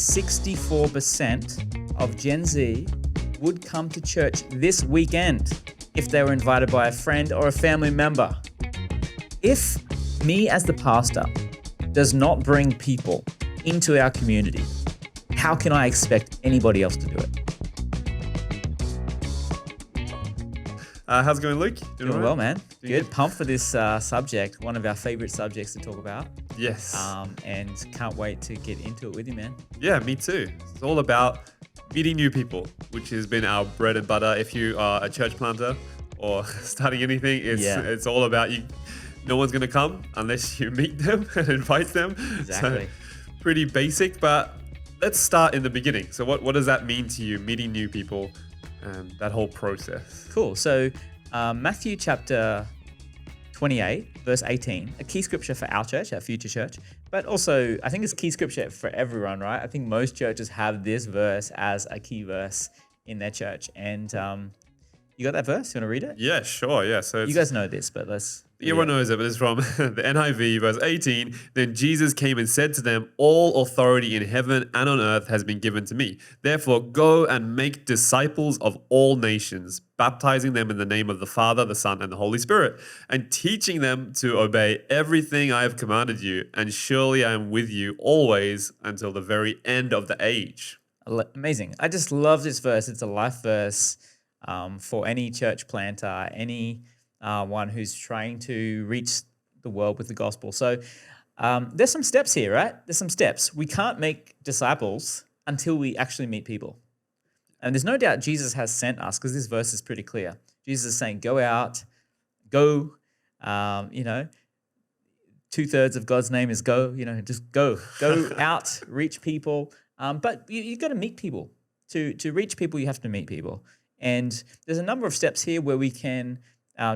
64% of Gen Z would come to church this weekend if they were invited by a friend or a family member. If me as the pastor does not bring people into our community, how can I expect anybody else to do it? How's it going, Luke? Doing well, man. Good. Pumped for this subject, one of our favorite subjects to talk about. Yes. And can't wait to get into it with you, man. Yeah, me too. It's all about meeting new people, which has been our bread and butter. If you are a church planter or starting anything, it's all about you. No one's going to come unless you meet them and invite them. Exactly. So, pretty basic, but let's start in the beginning. So what does that mean to you, meeting new people and that whole process? Cool. So Matthew chapter 28, verse 18, a key scripture for our church, our Future Church, but also I think it's key scripture for everyone, right? I think most churches have this verse as a key verse in their church. And you got that verse? You want to read it? Yeah, sure. Yeah. So you guys know this, but let's... Everyone knows it, but it's from the NIV, verse 18. Then Jesus came and said to them, "All authority in heaven and on earth has been given to me. Therefore, go and make disciples of all nations, baptizing them in the name of the Father, the Son, and the Holy Spirit, and teaching them to obey everything I have commanded you. And surely I am with you always until the very end of the age." Amazing. I just love this verse. It's a life verse for any church planter, any one who's trying to reach the world with the gospel. So there's some steps here, right? There's some steps. We can't make disciples until we actually meet people. And there's no doubt Jesus has sent us, because this verse is pretty clear. Jesus is saying, go out, go, 2/3 of God's name is go, just go out, reach people. But you've got to meet people. To reach people, you have to meet people. And there's a number of steps here where we can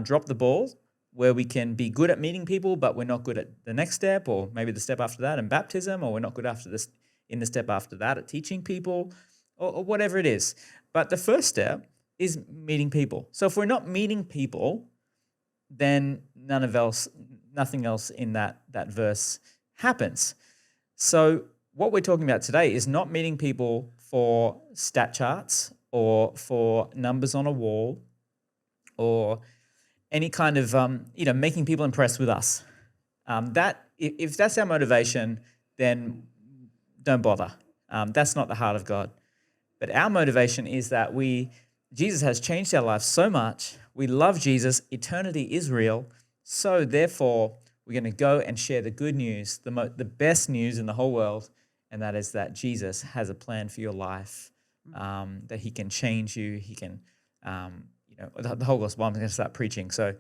drop the ball, where we can be good at meeting people, but we're not good at the next step, or maybe the step after that in baptism, or we're not good after this in the step after that at teaching people, or whatever it is. But the first step is meeting people. So if we're not meeting people, then nothing else in that verse happens. So what we're talking about today is not meeting people for stat charts or for numbers on a wall or any kind of, making people impressed with us. If that's our motivation, then don't bother. That's not the heart of God. But our motivation is that Jesus has changed our lives so much. We love Jesus. Eternity is real. So therefore, we're going to go and share the good news, the best news in the whole world, and that is that Jesus has a plan for your life, that he can change you. He can... the whole gospel. I'm going to start preaching. So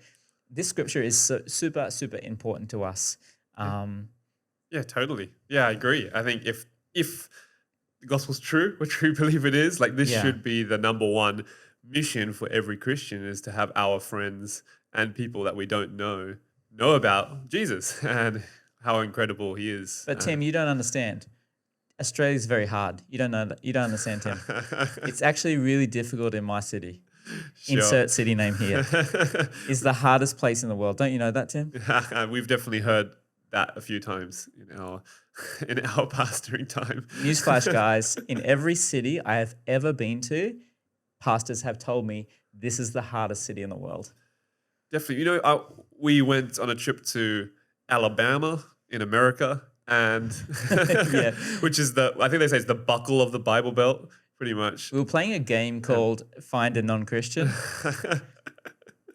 this scripture is super, super important to us. Yeah, totally. Yeah, I agree. I think if the gospel's true, which we believe it is, this should be the number one mission for every Christian, is to have our friends and people that we don't know about Jesus and how incredible he is. But Tim, you don't understand. Australia's very hard. You don't know that. You don't understand, Tim. It's actually really difficult in my city. Sure. Insert city name here. Is the hardest place in the world. Don't you know that, Tim? We've definitely heard that a few times in our pastoring time. Newsflash, guys. In every city I have ever been to, pastors have told me this is the hardest city in the world. Definitely. We went on a trip to Alabama in America, and which is I think they say it's the buckle of the Bible Belt. Pretty much. We were playing a game called Find a Non-Christian.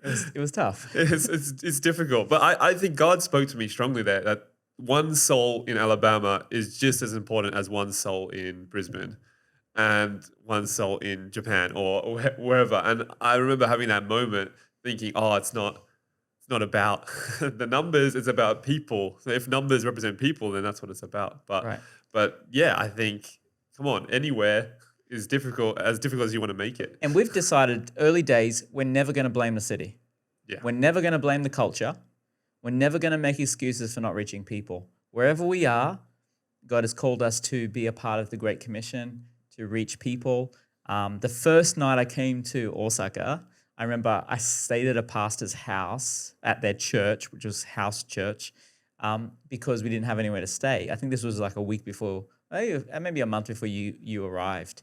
It was tough. It's difficult. But I think God spoke to me strongly there that one soul in Alabama is just as important as one soul in Brisbane and one soul in Japan or wherever. And I remember having that moment thinking, it's not about the numbers, it's about people. So if numbers represent people, then that's what it's about. But yeah, I think, come on, anywhere is difficult as you want to make it. And we've decided early days, we're never going to blame the city. Yeah. We're never going to blame the culture. We're never going to make excuses for not reaching people. Wherever we are, God has called us to be a part of the Great Commission, to reach people. The first night I came to Osaka, I remember I stayed at a pastor's house at their church, which was house church, because we didn't have anywhere to stay. I think this was like a week before maybe a month before you arrived.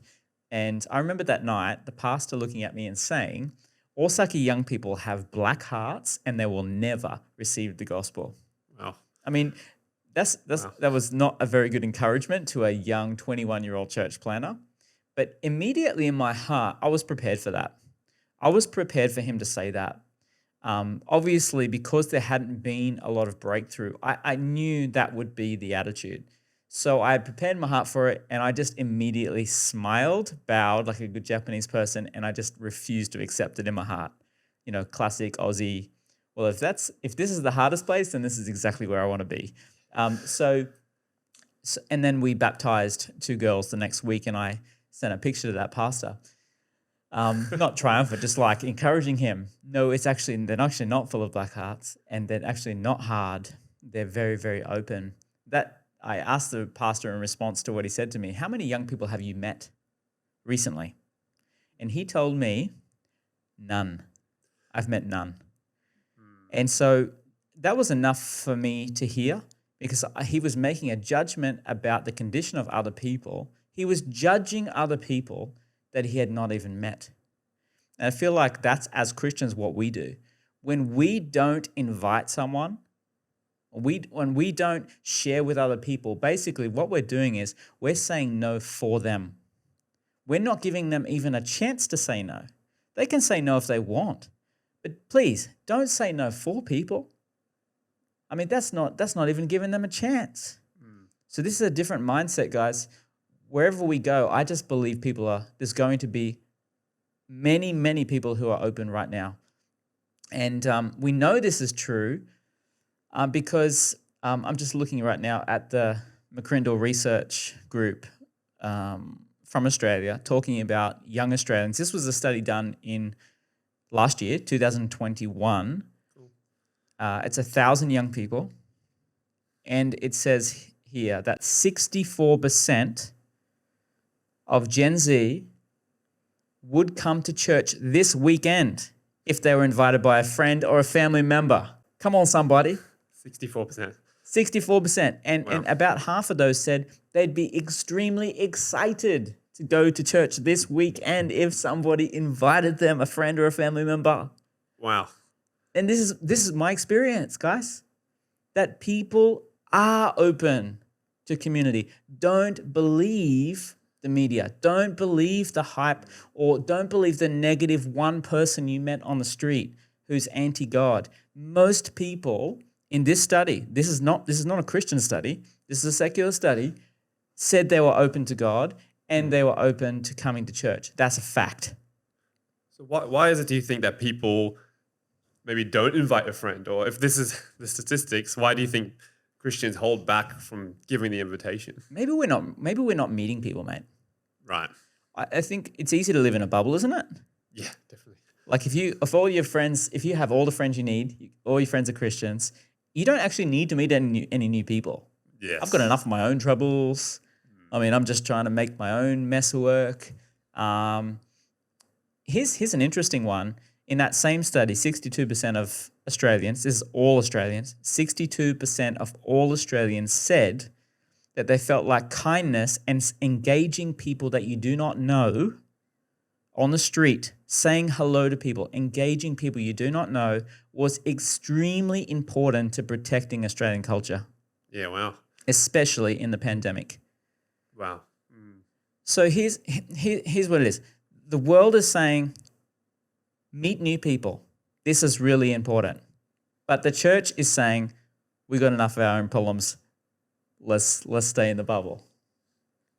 And I remember that night, the pastor looking at me and saying, Osaka young people have black hearts and they will never receive the gospel. Wow. I mean, that was not a very good encouragement to a young 21-year-old church planner. But immediately in my heart, I was prepared for that. I was prepared for him to say that. Obviously, because there hadn't been a lot of breakthrough, I knew that would be the attitude. So I prepared my heart for it, and I just immediately smiled, bowed like a good Japanese person, and I just refused to accept it in my heart. Classic Aussie. Well, if this is the hardest place, then this is exactly where I want to be. So and then we baptized 2 girls the next week, and I sent a picture to that pastor. Not triumphant, just like encouraging him. No, they're actually not full of black hearts, and they're actually not hard. They're very, very open. I asked the pastor in response to what he said to me, how many young people have you met recently? And he told me, none. I've met none. And so that was enough for me to hear, because he was making a judgment about the condition of other people. He was judging other people that he had not even met. And I feel like that's, as Christians, what we do. When we don't invite someone, when we don't share with other people, basically what we're doing is we're saying no for them. We're not giving them even a chance to say no. They can say no if they want, but please don't say no for people. I mean, that's not even giving them a chance. So this is a different mindset, guys. Wherever we go, I just believe there's going to be many, many people who are open right now. And we know this is true because I'm just looking right now at the McCrindle Research Group from Australia talking about young Australians. This was a study done in last year, 2021. Cool. It's 1,000 young people. And it says here that 64% of Gen Z would come to church this weekend if they were invited by a friend or a family member. Come on, somebody. 64%. 64%. And, Wow. and about half of those said they'd be extremely excited to go to church this weekend if somebody invited them, a friend or a family member. Wow. And this is my experience, guys, that people are open to community. Don't believe the media. Don't believe the hype, or don't believe the negative one person you met on the street who's anti-God. Most people in this study, this is not a Christian study, this is a secular study, said they were open to God and they were open to coming to church. That's a fact. So why is it, do you think, that people maybe don't invite a friend? Or if this is the statistics, why do you think Christians hold back from giving the invitation? Maybe we're not meeting people, mate. Right. I think it's easy to live in a bubble, isn't it? Yeah, definitely. Like if you have all the friends you need, all your friends are Christians, you don't actually need to meet any new people. Yes. I've got enough of my own troubles. I mean, I'm just trying to make my own mess work. Here's an interesting one. In that same study, 62% of Australians, this is all Australians, 62% of all Australians said that they felt like kindness and engaging people that you do not know on the street, saying hello to people, engaging people you do not know, was extremely important to protecting Australian culture. Yeah, wow. Especially in the pandemic. Wow. So here's what it is. The world is saying, meet new people. This is really important. But the church is saying, we've got enough of our own problems. Let's stay in the bubble.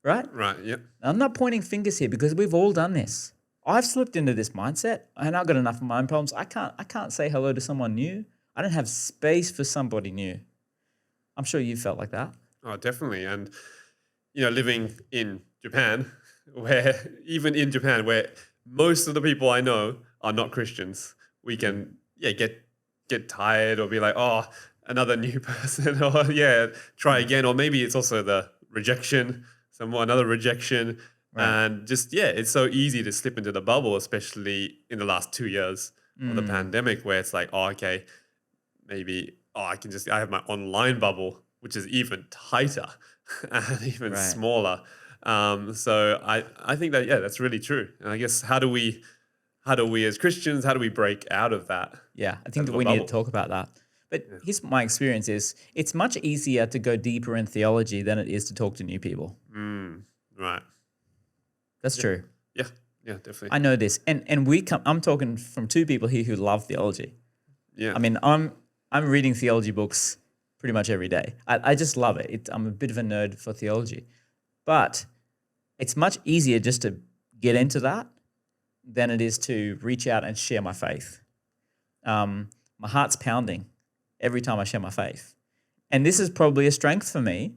Right? Right, yep. I'm not pointing fingers here because we've all done this. I've slipped into this mindset and I've got enough of my own problems. I can't say hello to someone new. I don't have space for somebody new. I'm sure you felt like that. Oh, definitely. And, living in Japan, where most of the people I know are not Christians, we can, get tired or be like, oh, another new person, or try again. Or maybe it's also the rejection, another rejection. Right. And just, it's so easy to slip into the bubble, especially in the last 2 years of the pandemic, where it's like, oh, okay, maybe, I have my online bubble, which is even tighter and even Right. smaller. So I think that, yeah, that's really true. And I guess how do we as Christians, how do we break out of that? Yeah, I That think that little we need to bubble? talk about that. But here's my experience is it's much easier to go deeper in theology than it is to talk to new people. Right. That's true. Yeah. Yeah, definitely. I know this. And I'm talking from two people here who love theology. Yeah. I mean, I'm reading theology books pretty much every day. I just love it. I'm a bit of a nerd for theology. But it's much easier just to get into that than it is to reach out and share my faith. My heart's pounding every time I share my faith. And this is probably a strength for me,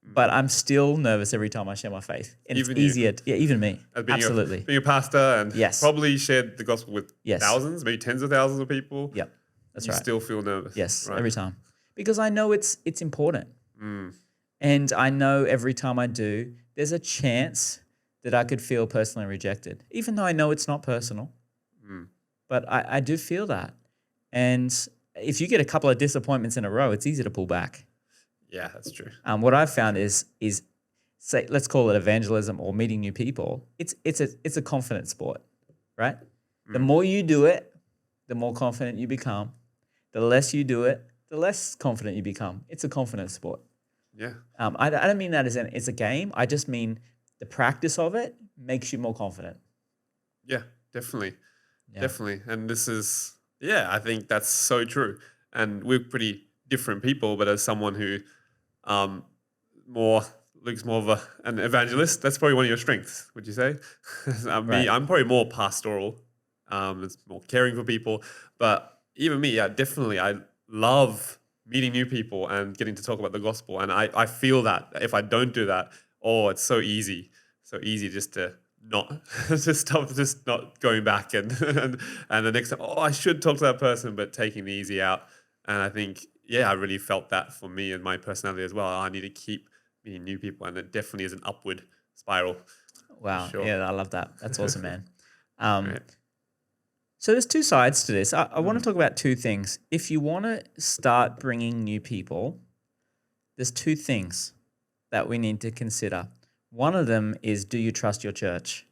but I'm still nervous every time I share my faith. And Even it's you? easier. Yeah, even me. As being Absolutely. being a pastor and Yes. probably shared the gospel with Yes. thousands, maybe tens of thousands of people. Yep. That's You right. still feel nervous. Yes, Right. every time. Because I know it's important. And I know every time I do, there's a chance that I could feel personally rejected, even though I know it's not personal. But I do feel that. And if you get a couple of disappointments in a row, it's easy to pull back. Yeah, that's true. What I've found is say, let's call it evangelism or meeting new people. It's a confidence sport, right? The more you do it, the more confident you become. The less you do it, the less confident you become. It's a confidence sport. Yeah. I don't mean that it's a game. I just mean the practice of it makes you more confident. Yeah, definitely. Yeah. Definitely. And this is, yeah, I think that's so true. And we're pretty different people, but as someone who Luke's more of an evangelist, that's probably one of your strengths, would you say? Right. I'm probably more pastoral. It's more caring for people. But even me, yeah, definitely, I love meeting new people and getting to talk about the gospel. And I feel that if I don't do that, it's so easy just to not just not going back and and the next time, I should talk to that person, but taking the easy out. And I think, yeah, I really felt that for me and my personality as well. I need to keep meeting new people, and it definitely is an upward spiral. Wow. Sure. Yeah, I love that. That's awesome, man. Right. So there's two sides to this. I want to talk about two things. If you want to start bringing new people, there's two things that we need to consider. One of them is, do you trust your church?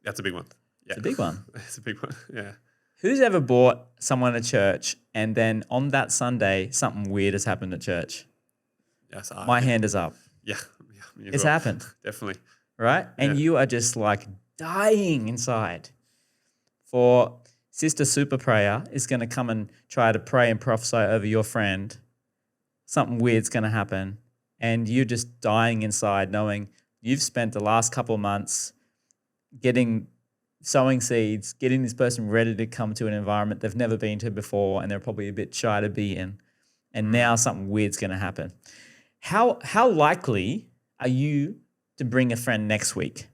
That's a big one. Yeah. It's a big one. It's a big one. Yeah. Who's ever brought someone to church and then on that Sunday, something weird has happened at church? Yes. My hand is up. Yeah. Me as It's well. happened, Definitely. right? And Yeah. you are just like dying inside. For Sister Super Prayer is going to come and try to pray and prophesy over your friend. Something weird's going to happen. And you're just dying inside knowing you've spent the last couple of months sowing seeds, getting this person ready to come to an environment they've never been to before and they're probably a bit shy to be in. And now something weird's going to happen. How likely are you to bring a friend next week?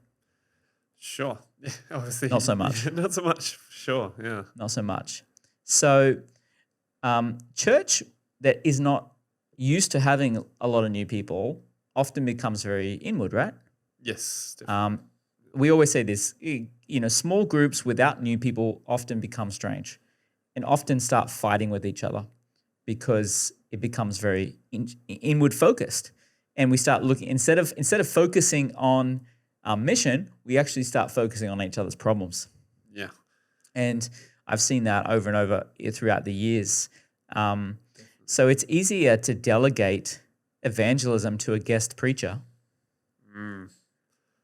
Sure. Yeah, obviously. Not so much. Not so much. Sure. Yeah. Not so much. So church that is not used to having a lot of new people often becomes very inward, right? Yes. Definitely. We always say this, small groups without new people often become strange and often start fighting with each other because it becomes very inward focused. And we start looking, instead of focusing on our mission, we actually start focusing on each other's problems. Yeah. And I've seen that over and over throughout the years. So it's easier to delegate evangelism to a guest preacher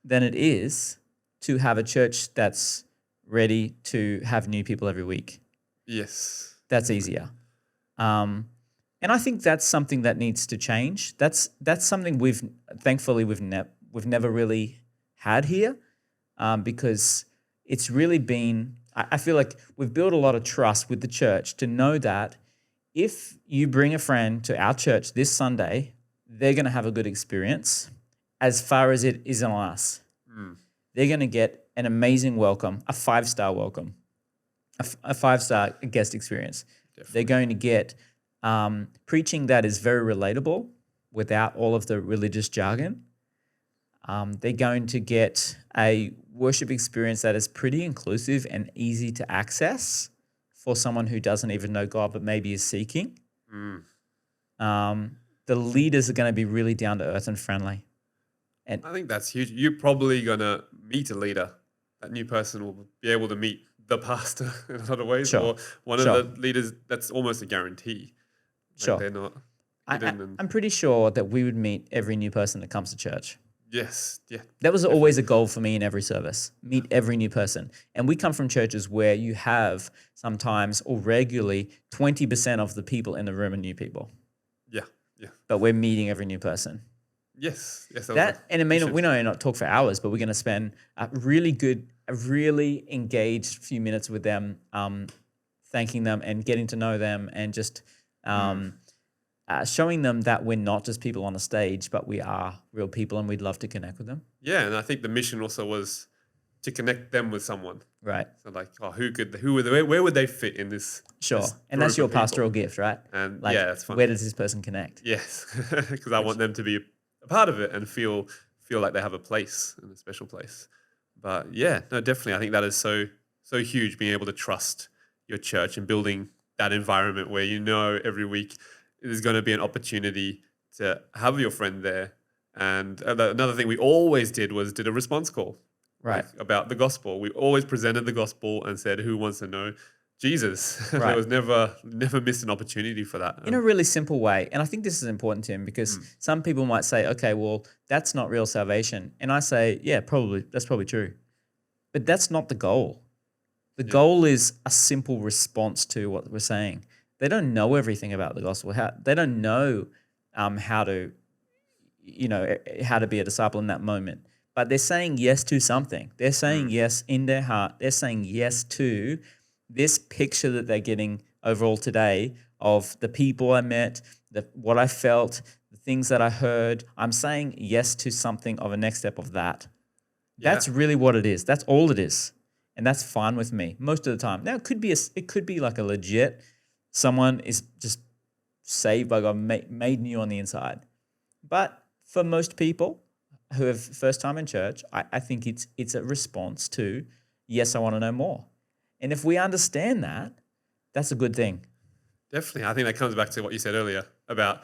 than it is to have a church that's ready to have new people every week. Yes. That's easier. And I think that's something that needs to change. That's something we've never really had here, because it's really been, I feel like we've built a lot of trust with the church to know that if you bring a friend to our church this Sunday, they're going to have a good experience as far as it is on us. They're going to get an amazing welcome, a 5-star welcome, a 5-star guest experience. Definitely. They're going to get preaching that is very relatable without all of the religious jargon. They're going to get a worship experience that is pretty inclusive and easy to access for someone who doesn't even know God but maybe is seeking. The the leaders are going to be really down to earth and friendly. And I think that's huge. You're probably gonna meet a leader. That new person will be able to meet the pastor in a lot of ways, Sure. or one Sure. of the leaders. That's almost a guarantee. Like Sure. they're not I, hidden and I'm pretty sure that we would meet every new person that comes to church. yes, yeah, That was always a goal for me in every service. Meet every new person. And we come from churches where you have sometimes or regularly 20% of the people in the room are new people. yeah, yeah. But we're meeting every new person. Yes, yes. That and it may not, should. we may not talk for hours, but we're going to spend a really engaged few minutes with them, thanking them and getting to know them and just showing them that we're not just people on a stage, but we are real people and we'd love to connect with them. Yeah, and I think the mission also was to connect them with someone. Right. So like, oh, where would they fit in this? Sure. this And that's group your of people? pastoral gift, right? And Like, yeah, that's fun. where does this person connect? Yes, because I want them to be a part of it and feel like they have a place and a special place. But yeah, no, definitely. I think that is so huge, being able to trust your church and building that environment where you know every week there's going to be an opportunity to have your friend there. And another thing we always did a response call, Right. like, about the gospel. We always presented the gospel and said, "Who wants to know Jesus?" Right. There was never missed an opportunity for that. In a really simple way. And I think this is important, Tim, because some people might say, okay, well, that's not real salvation. And I say, yeah, that's probably true. But that's not the goal. The goal is a simple response to what we're saying. They don't know everything about the gospel. They don't know how to be a disciple in that moment. But they're saying yes to something. They're saying yes in their heart. They're saying yes to this picture that they're getting overall today of the people I met, what I felt, the things that I heard. I'm saying yes to something of a next step of that. Yeah. That's really what it is. That's all it is. And that's fine with me most of the time. Now, it could be like a legit, someone is just saved by God, made new on the inside. But for most people who have first time in church, I think it's a response to, yes, I want to know more. And if we understand that, that's a good thing. Definitely. I think that comes back to what you said earlier about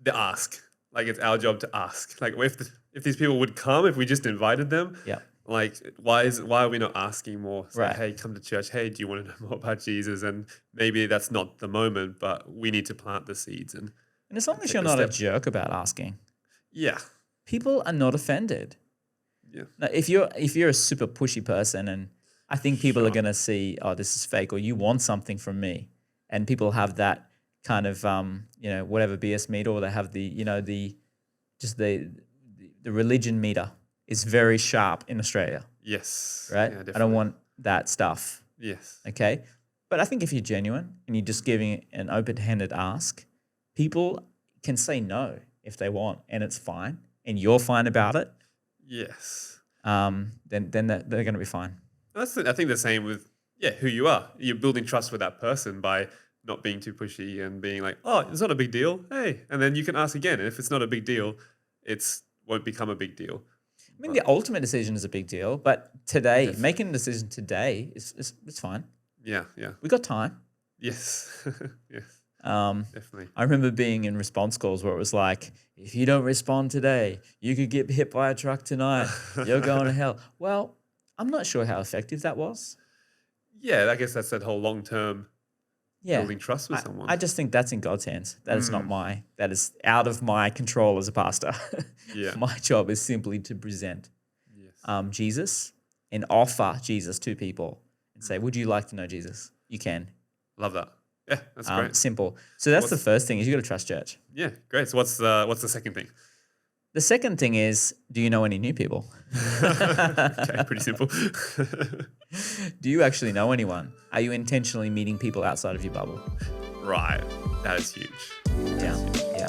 the ask. Like, it's our job to ask. Like, if these people would come, if we just invited them, Yeah. like, why are we not asking more? Say, Right. hey, come to church. Hey, do you want to know more about Jesus? And maybe that's not the moment, but we need to plant the seeds. And And as long as take you're the not a step. jerk about asking, yeah, people are not offended. yeah, Now, if you're a super pushy person, and I think people are Sure. going to see, oh, this is fake, or you want something from me, and people have that kind of whatever BS meter, or they have the religion meter is very sharp in Australia, yes, right? Yeah, I don't definitely. want that stuff, Yes, okay? But I think if you're genuine and you're just giving an open-handed ask, people can say no if they want, and it's fine, and you're fine about it. yes. Then they're going to be fine. I think the same with who you are. You're building trust with that person by not being too pushy and being like, oh, it's not a big deal. Hey, and then you can ask again. And if it's not a big deal, won't become a big deal. I mean, the ultimate decision is a big deal, but today, making a decision today it's fine. Yeah, yeah. We got time. Yes. Yes, definitely. I remember being in response calls where it was like, if you don't respond today, you could get hit by a truck tonight. You're going to hell. Well, I'm not sure how effective that was. Yeah, I guess that's that whole long-term Yeah. building trust with someone. I just think that's in God's hands. That is that is out of my control as a pastor. Yeah. My job is simply to present Yes. Jesus and offer Jesus to people and say, would you like to know Jesus? You can. Love that. Yeah, that's great. Simple. So that's the first thing is you got to trust church. Yeah, great. So what's the second thing? The second thing is, do you know any new people? Okay, pretty simple. Do you actually know anyone? Are you intentionally meeting people outside of your bubble? Right. That is huge. Yeah. Yeah.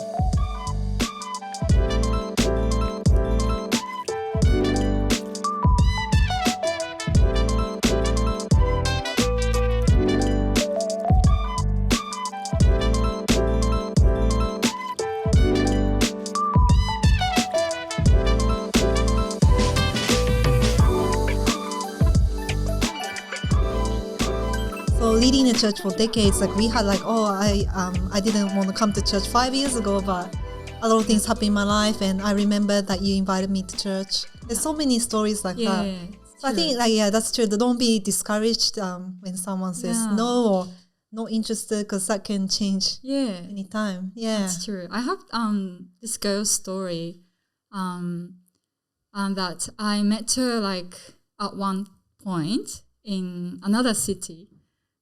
So leading the church for decades, like we had like, I didn't want to come to church 5 years ago, but a lot of things happen in my life, and I remember that you invited me to church. There's so many stories like that. So I think that's true. Don't be discouraged when someone says no or not interested, because that can change anytime. Yeah, that's true. I have this girl's story that I met her like at one point in another city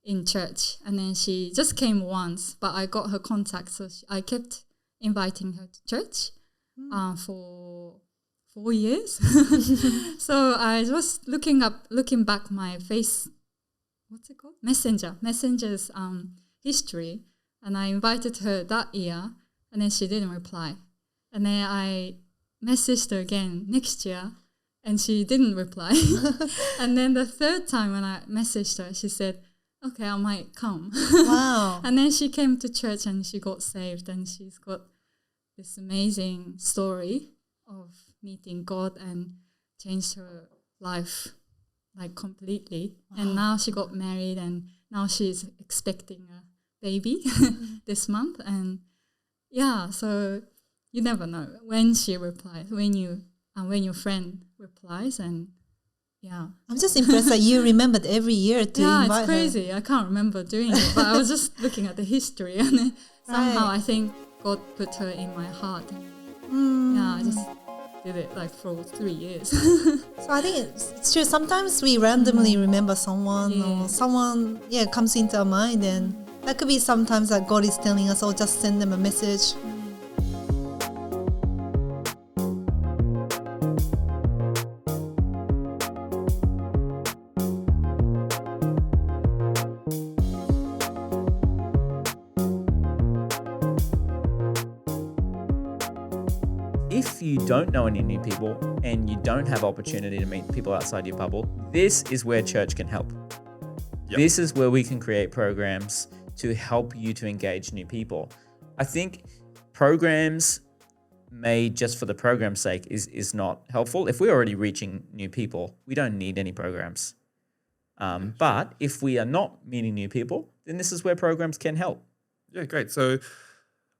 in church, and then she just came once, but I got her contact, so I kept inviting her to church for 4 years. So I was looking back my what's it called? Messenger's history, and I invited her that year, and then she didn't reply. And then I messaged her again next year, and she didn't reply. And then the third time when I messaged her, she said, okay, I might come. Wow. And then she came to church and she got saved, and she's got this amazing story of meeting God and changed her life like completely. Wow. And now she got married, and now she's expecting a baby this month. And so you never know when she replies, when your friend replies. And I'm just impressed that you remembered every year to invite her. It's crazy. I can't remember doing it, but I was just looking at the history, and then somehow I think God put her in my heart. And I just did it like for 3 years. So I think it's true. Sometimes we randomly remember someone or someone comes into our mind, and that could be sometimes that God is telling us, oh, just send them a message. If you don't know any new people and you don't have opportunity to meet people outside your bubble, this is where church can help. Yep. This is where we can create programs to help you to engage new people. I think programs made just for the program's sake is not helpful. If we're already reaching new people, we don't need any programs. But if we are not meeting new people, then this is where programs can help. Yeah, great. So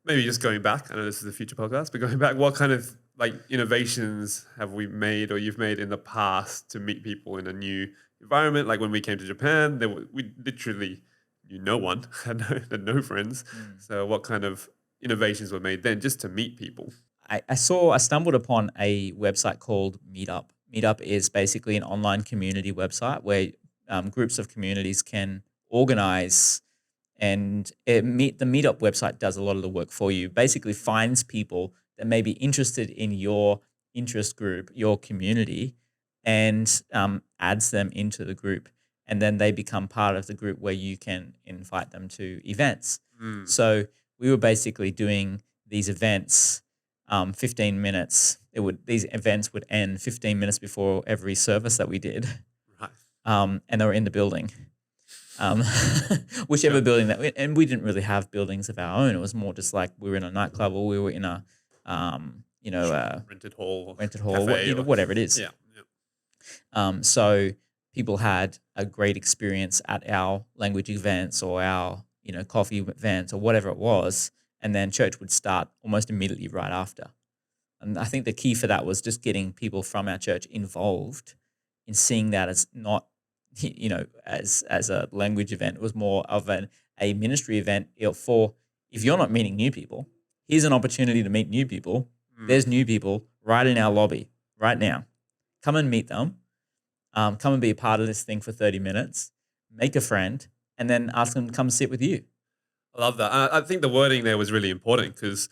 maybe just going back, I know this is a future podcast, but going back, what kind of like innovations have we made or you've made in the past to meet people in a new environment? Like when we came to Japan, we literally knew no one, had no friends. So what kind of innovations were made then just to meet people? I stumbled upon a website called Meetup. Meetup is basically an online community website where groups of communities can organize, and the Meetup website does a lot of the work for you. Basically finds people that may be interested in your interest group, your community, and adds them into the group. And then they become part of the group where you can invite them to events. So we were basically doing these events 15 minutes. These events would end 15 minutes before every service that we did. Right. And they were in the building. Whichever building and we didn't really have buildings of our own. It was more just like we were in a nightclub or we were in a rented hall, cafe, whatever it is. So people had a great experience at our language events or our coffee events or whatever it was, and then church would start almost immediately right after. And I think the key for that was just getting people from our church involved in seeing that as not as a language event. It was more of a ministry event for if you're not meeting new people, here's an opportunity to meet new people. There's new people right in our lobby right now. Come and meet them. Come and be a part of this thing for 30 minutes. Make a friend, and then ask them to come sit with you. I love that. I think the wording there was really important because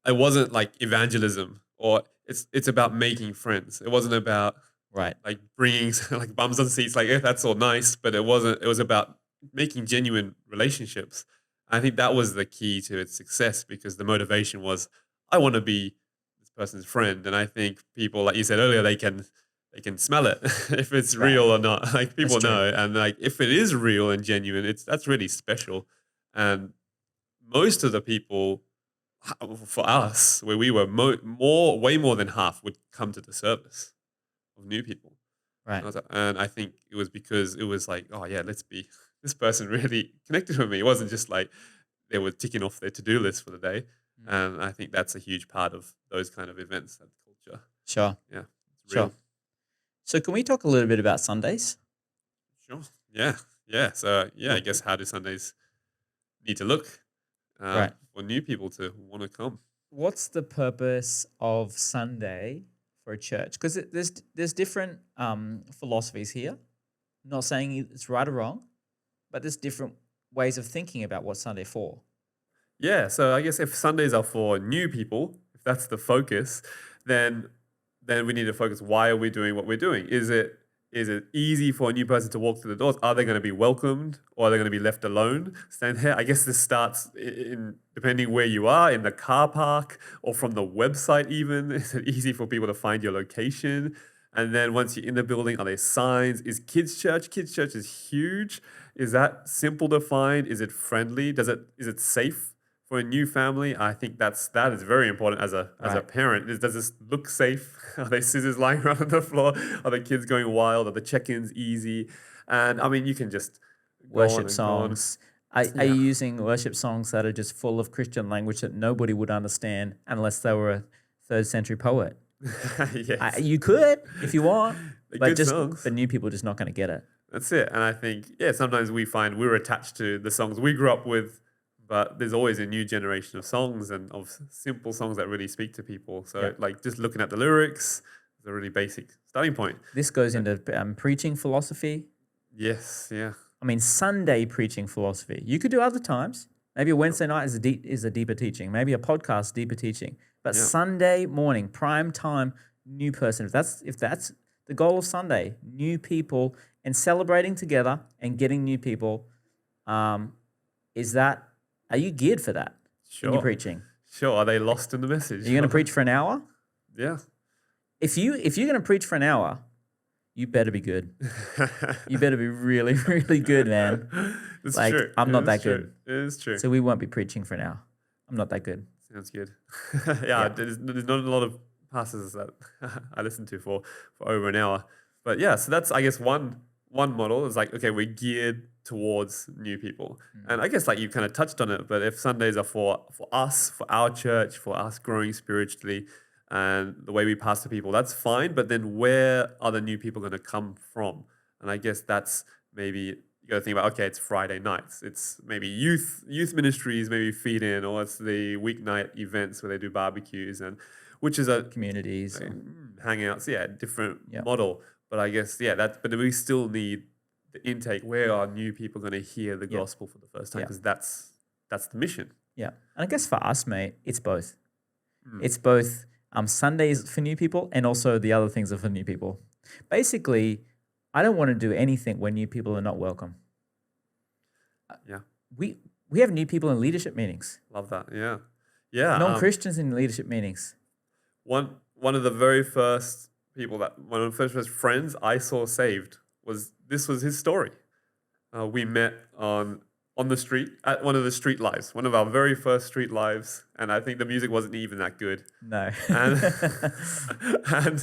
it wasn't like evangelism or it's about making friends. It wasn't about like bringing like bums on seats, like that's all nice, but it wasn't. It was about making genuine relationships. I think that was the key to its success because the motivation was, I want to be this person's friend, and I think people, like you said earlier, they can smell it if it's real or not. Like people know, and like if it is real and genuine, that's really special. And most of the people, for us, where we were way more than half would come to the service of new people. Right. And I think it was because it was like, oh yeah, this person really connected with me. It wasn't just like they were ticking off their to-do list for the day. And I think that's a huge part of those kind of events, that culture. Sure. Yeah, it's Sure. real. So can we talk a little bit about Sundays? Sure. Yeah. Yeah. So, I guess how do Sundays need to look Right. for new people to want to come? What's the purpose of Sunday for a church? Because there's different philosophies here. Not saying it's right or wrong, but there's different ways of thinking about what Sunday for. Yeah. So I guess if Sundays are for new people, if that's the focus, then we need to focus. Why are we doing what we're doing? Is it easy for a new person to walk through the doors? Are they going to be welcomed, or are they going to be left alone? Stand here. I guess this starts in depending where you are, in the car park or from the website even. Is it easy for people to find your location? And then once you're in the building, are there signs? Is kids church? Kids church is huge. Is that simple to find? Is it friendly? Is it safe for a new family? I think that is very important as a Right. parent. Does this look safe? Are there scissors lying around on the floor? Are the kids going wild? Are the check-ins easy? And I mean, you can just go on Worship and go on. songs. Are you using worship songs that are just full of Christian language that nobody would understand unless they were a 3rd century poet? Yes. You could if you want, They're but good songs. but new people are just not going to get it. That's it. And I think, sometimes we find we're attached to the songs we grew up with, but there's always a new generation of songs and of simple songs that really speak to people. So, like, just looking at the lyrics is a really basic starting point. This goes into preaching philosophy. Yes, yeah. I mean, Sunday preaching philosophy. You could do other times. Maybe a Wednesday night is a deeper teaching. Maybe a podcast, deeper teaching. But Sunday morning, prime time, new person. If that's the goal of Sunday, new people and celebrating together and getting new people, are you geared for that? Sure. When you're preaching? Sure. Are they lost in the message? Are you going to preach for an hour? Yeah. If you're going to preach for an hour, you better be good. You better be really, really good, man. It's Like, true. I'm not It that is true. good. It is true. So we won't be preaching for an hour. I'm not that good. Sounds good. There's not a lot of passages that I listen to for over an hour. But so that's, I guess, one model is like, okay, we're geared towards new people. And I guess, like, you kind of touched on it, but if Sundays are for us, for our church, for us growing spiritually and the way we pastor people, that's fine. But then where are the new people going to come from? And I guess that's maybe you got to think about, okay, it's Friday nights. It's maybe youth ministries, maybe feed in, or it's the weeknight events where they do barbecues, and which is a Communities. hangouts, different model. But I guess, but we still need the intake. Where are new people going to hear the gospel for the first time? Because that's the mission. Yeah. And I guess for us, mate, it's both. It's both Sundays for new people and also the other things are for new people. Basically, I don't want to do anything where new people are not welcome. Yeah. We have new people in leadership meetings. Love that. Yeah. Yeah. Non-Christians in leadership meetings. One of the very first people one of the first friends I saw saved was his story. We met on the street at one of the street lives, one of our very first street lives, and I think the music wasn't even that good. No. And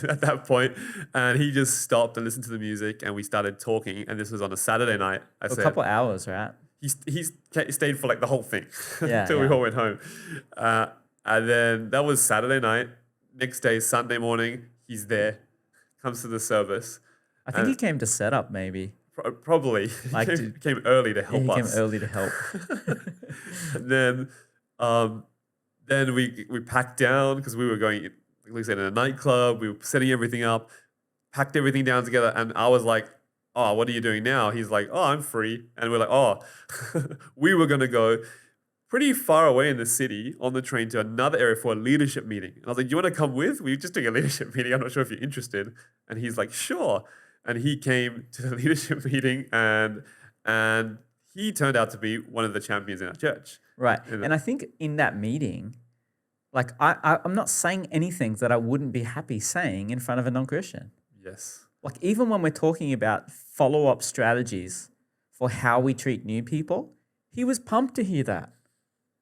at that point, and he just stopped and listened to the music, and we started talking. And this was on a Saturday night. I said, a couple of hours, right? He stayed for like the whole thing Yeah, until we all went home. And then that was Saturday night. Next day, Sunday morning, he's there, comes to the service. I think he came to set up, maybe. Probably. Like he came early to help us. He came early to help. And then we packed down because we were going, like we said, in a nightclub. We were setting everything up, packed everything down together. And I was like, oh, what are you doing now? He's like, oh, I'm free. And we're like, oh, we were going to go pretty far away in the city on the train to another area for a leadership meeting. And I was like, do you want to come with? We're just doing a leadership meeting. I'm not sure if you're interested. And he's like, sure. And he came to the leadership meeting and he turned out to be one of the champions in our church. Right. And I think in that meeting, like I'm not saying anything that I wouldn't be happy saying in front of a non-Christian. Yes. Like even when we're talking about follow-up strategies for how we treat new people, he was pumped to hear that.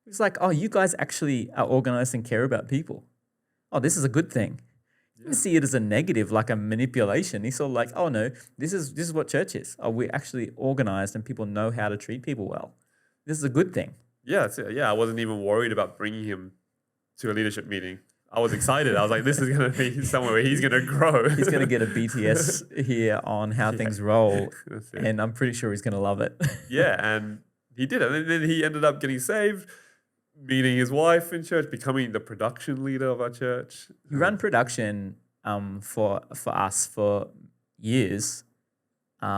He was like, oh, you guys actually are organized and care about people. Oh, this is a good thing. He didn't see it as a negative, like a manipulation. He saw like, oh no, this is what church is. Oh, we're actually organized and people know how to treat people well. This is a good thing. Yeah, I wasn't even worried about bringing him to a leadership meeting, I was excited. I was like, this is going to be somewhere where he's going to grow. He's going to get a BTS here on how things roll, and I'm pretty sure he's going to love it. Yeah, and he did it. And then he ended up getting saved, meeting his wife in church, becoming the production leader of our church. He ran production for us for years.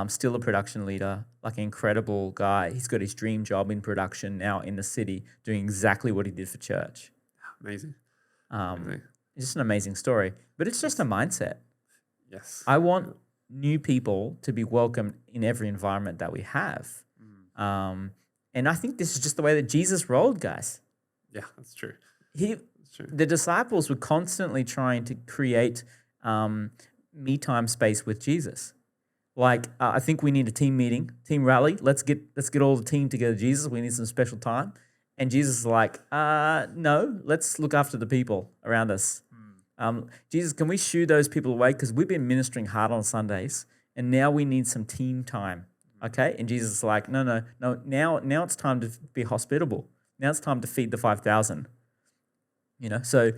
Still a production leader, like an incredible guy. He's got his dream job in production now in the city, doing exactly what he did for church. Amazing. It's just an amazing story, but it's just a mindset. Yes. I want new people to be welcomed in every environment that we have. And I think this is just the way that Jesus rolled, guys. Yeah, that's true. The disciples were constantly trying to create me time space with Jesus. Like, I think we need a team meeting, team rally. Let's get all the team together, Jesus. We need some special time. And Jesus is like, no, let's look after the people around us. Jesus, can we shoo those people away? Because we've been ministering hard on Sundays, and now we need some team time, okay? And Jesus is like, no. Now it's time to be hospitable. Now it's time to feed the 5,000. So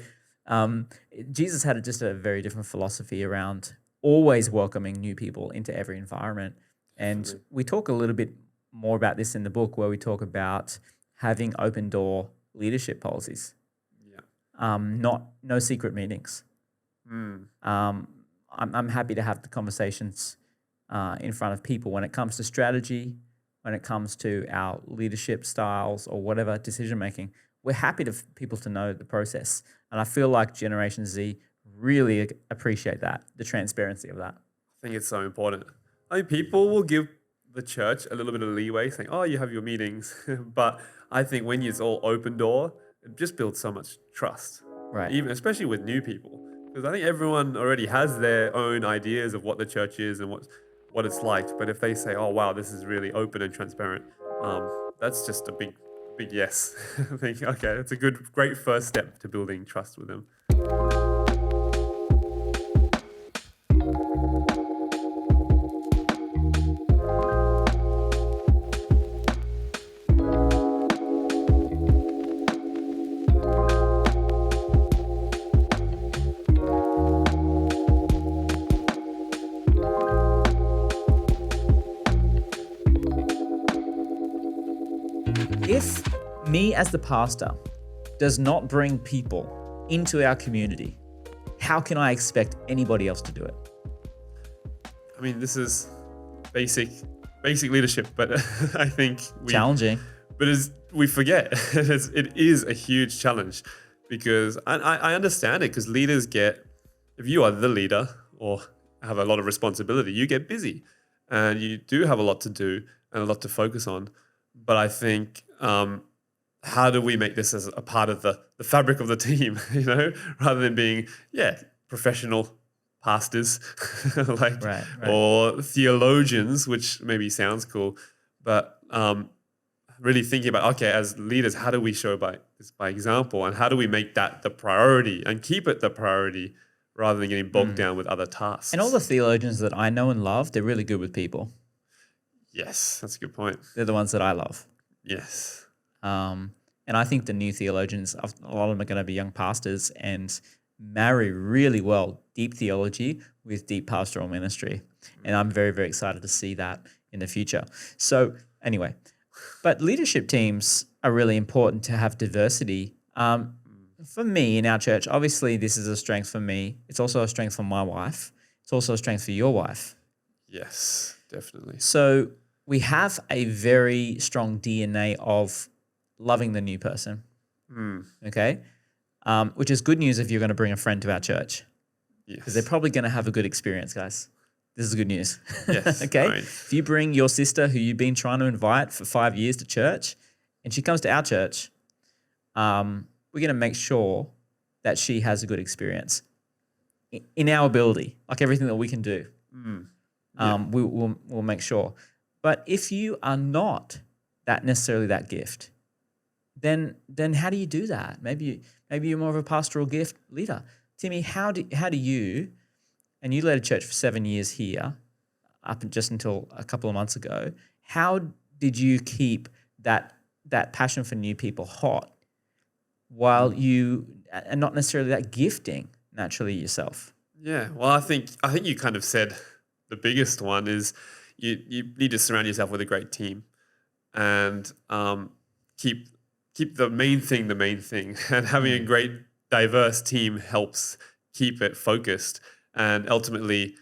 Jesus had just a very different philosophy around always welcoming new people into every environment. And we talk a little bit more about this in the book, where we talk about having open door leadership policies. Yeah. No secret meetings. I'm happy to have the conversations in front of people when it comes to strategy, when it comes to our leadership styles or whatever decision making. We're happy for people to know the process. And I feel like Generation Z really appreciate that, the transparency of that. I think it's so important. I mean, people will give the church a little bit of leeway, saying, oh, you have your meetings. But I think when it's all open door, it just builds so much trust. Right. Even especially with new people. Because I think everyone already has their own ideas of what the church is and what it's like. But if they say, oh, wow, this is really open and transparent, that's just a big yes. I think, okay, that's a great first step to building trust with them. If me as the pastor does not bring people into our community, how can I expect anybody else to do it? I mean, this is basic leadership, but I think challenging. But as we forget, it is a huge challenge, because I understand it, because leaders if you are the leader or have a lot of responsibility, you get busy and you do have a lot to do and a lot to focus on. But I think, how do we make this as a part of the fabric of the team, rather than being, professional pastors right. Or theologians, which maybe sounds cool, but really thinking about, okay, as leaders, how do we show by example, and how do we make that the priority and keep it the priority rather than getting bogged down with other tasks? And all the theologians that I know and love, they're really good with people. Yes, that's a good point. They're the ones that I love. Yes. And I think the new theologians, a lot of them are going to be young pastors and marry really well deep theology with deep pastoral ministry. And I'm very, very excited to see that in the future. So anyway, but leadership teams are really important to have diversity. For me in our church, obviously this is a strength for me. It's also a strength for my wife. It's also a strength for your wife. Yes, definitely. So we have a very strong DNA of loving the new person, okay? Which is good news if you're going to bring a friend to our church. Yes. Because they're probably going to have a good experience, guys. This is good news. Yes. Okay? Right. If you bring your sister who you've been trying to invite for 5 years to church, and she comes to our church, we're going to make sure that she has a good experience in our ability, like everything that we can do. We'll make sure. But if you are not necessarily that gift, then how do you do that? Maybe you're more of a pastoral gift leader. Timmy, how do you, and you led a church for 7 years here, up just until a couple of months ago, how did you keep that passion for new people hot while you and not necessarily that gifting naturally yourself. Yeah. Well, I think you kind of said the biggest one is you need to surround yourself with a great team, and keep the main thing the main thing. And having a great diverse team helps keep it focused. And ultimately,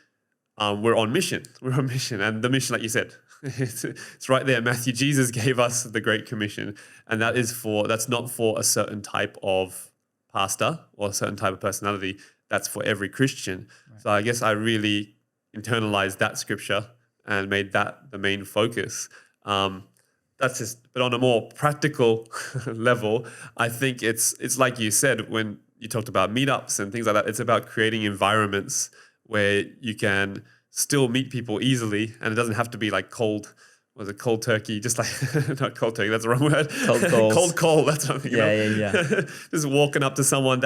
we're on mission. We're on mission, and the mission, like you said, it's right there. Matthew, Jesus gave us the Great Commission, and that's not for a certain type of pastor or a certain type of personality. That's for every Christian. Right. So I guess I really internalized that scripture and made that the main focus. But on a more practical level, I think it's like you said when you talked about meetups and things like that. It's about creating environments where you can still meet people easily, and it doesn't have to be like cold turkey, just like, not cold turkey, that's the wrong word. Cold call, that's what I'm thinking of. Yeah. Just walking up to someone,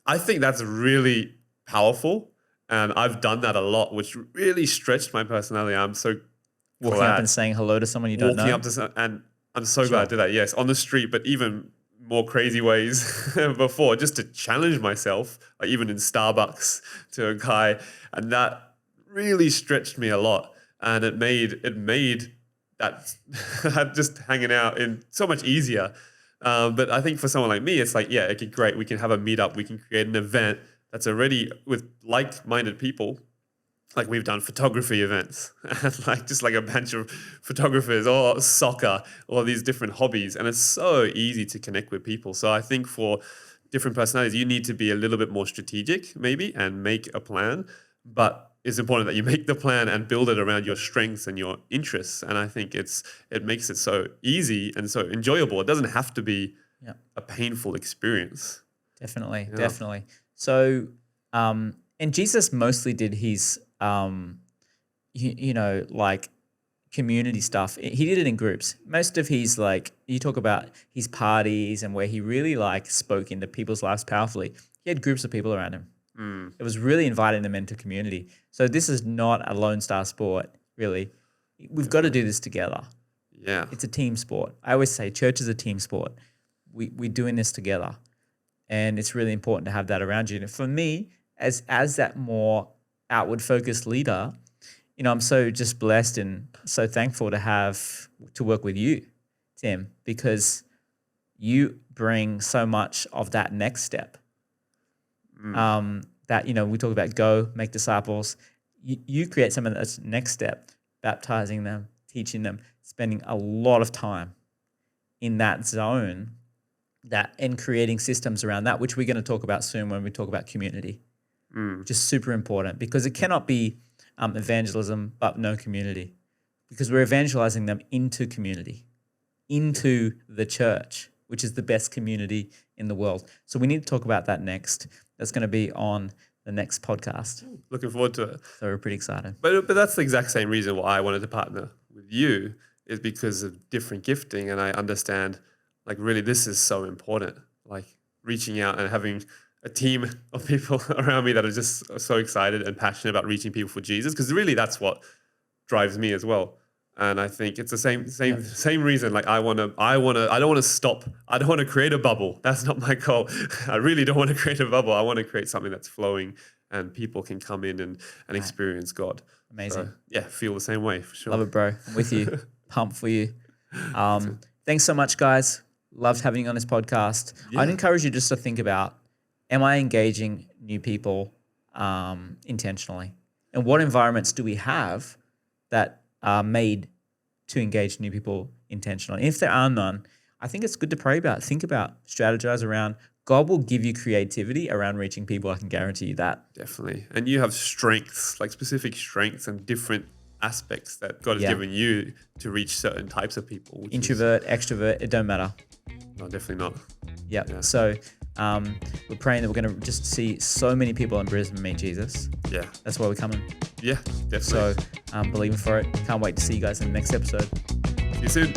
I think that's really powerful. And I've done that a lot, which really stretched my personality. I'm so walking up and saying hello to someone you don't know. Walking up to someone, and I'm so glad I did that, yes, on the street, but even more crazy ways before, just to challenge myself, like even in Starbucks to a guy. And that really stretched me a lot, and it made that just hanging out in so much easier. But I think for someone like me, it's like, yeah, okay, great. We can have a meetup. We can create an event that's already with like-minded people. Like we've done photography events, and just like a bunch of photographers, or soccer, all these different hobbies, and it's so easy to connect with people. So I think for different personalities, you need to be a little bit more strategic, maybe, and make a plan. But it's important that you make the plan and build it around your strengths and your interests. And I think it makes it so easy and so enjoyable. It doesn't have to be a painful experience. Definitely. So, and Jesus mostly did his, like community stuff. He did it in groups. Most of his, like, you talk about his parties and where he really spoke into people's lives powerfully. He had groups of people around him. It was really inviting them into community. So this is not a lone star sport, really. We've got to do this together. Yeah. It's a team sport. I always say church is a team sport. We're doing this together. And it's really important to have that around you. And for me, as that more outward focused leader, I'm so just blessed and so thankful to work with you, Tim, because you bring so much of that next step. That, we talk about go, make disciples. You create some of that next step, baptizing them, teaching them, spending a lot of time in that zone, and creating systems around that, which we're going to talk about soon when we talk about community. Just super important, because it cannot be evangelism but no community, because we're evangelizing them into community, into the church, which is the best community in the world. So we need to talk about that next. That's going to be on the next podcast. Looking forward to it. So we're pretty excited. But that's the exact same reason why I wanted to partner with you, is because of different gifting. And I understand, really this is so important, reaching out and having a team of people around me that are just so excited and passionate about reaching people for Jesus, because really that's what drives me as well. And I think it's the same reason. I don't want to stop. I don't want to create a bubble. That's not my goal. I really don't want to create a bubble. I want to create something that's flowing and people can come in and experience God. Amazing. So, feel the same way for sure. Love it, bro. I'm with you. Pumped for you. Thanks so much, guys. Loved having you on this podcast. Yeah. I'd encourage you just to think about, am I engaging new people intentionally? And what environments do we have that are made to engage new people intentionally? And if there are none, I think it's good to pray about, think about, strategize around. God will give you creativity around reaching people. I can guarantee you that. Definitely. And you have strengths, specific strengths and different aspects that God has given you to reach certain types of people. Introvert, extrovert, it don't matter. No, definitely not. Yep. Yeah. So we're praying that we're going to just see so many people in Brisbane meet Jesus. Yeah. That's why we're coming. Yeah, definitely. So believing for it. Can't wait to see you guys in the next episode. See you soon.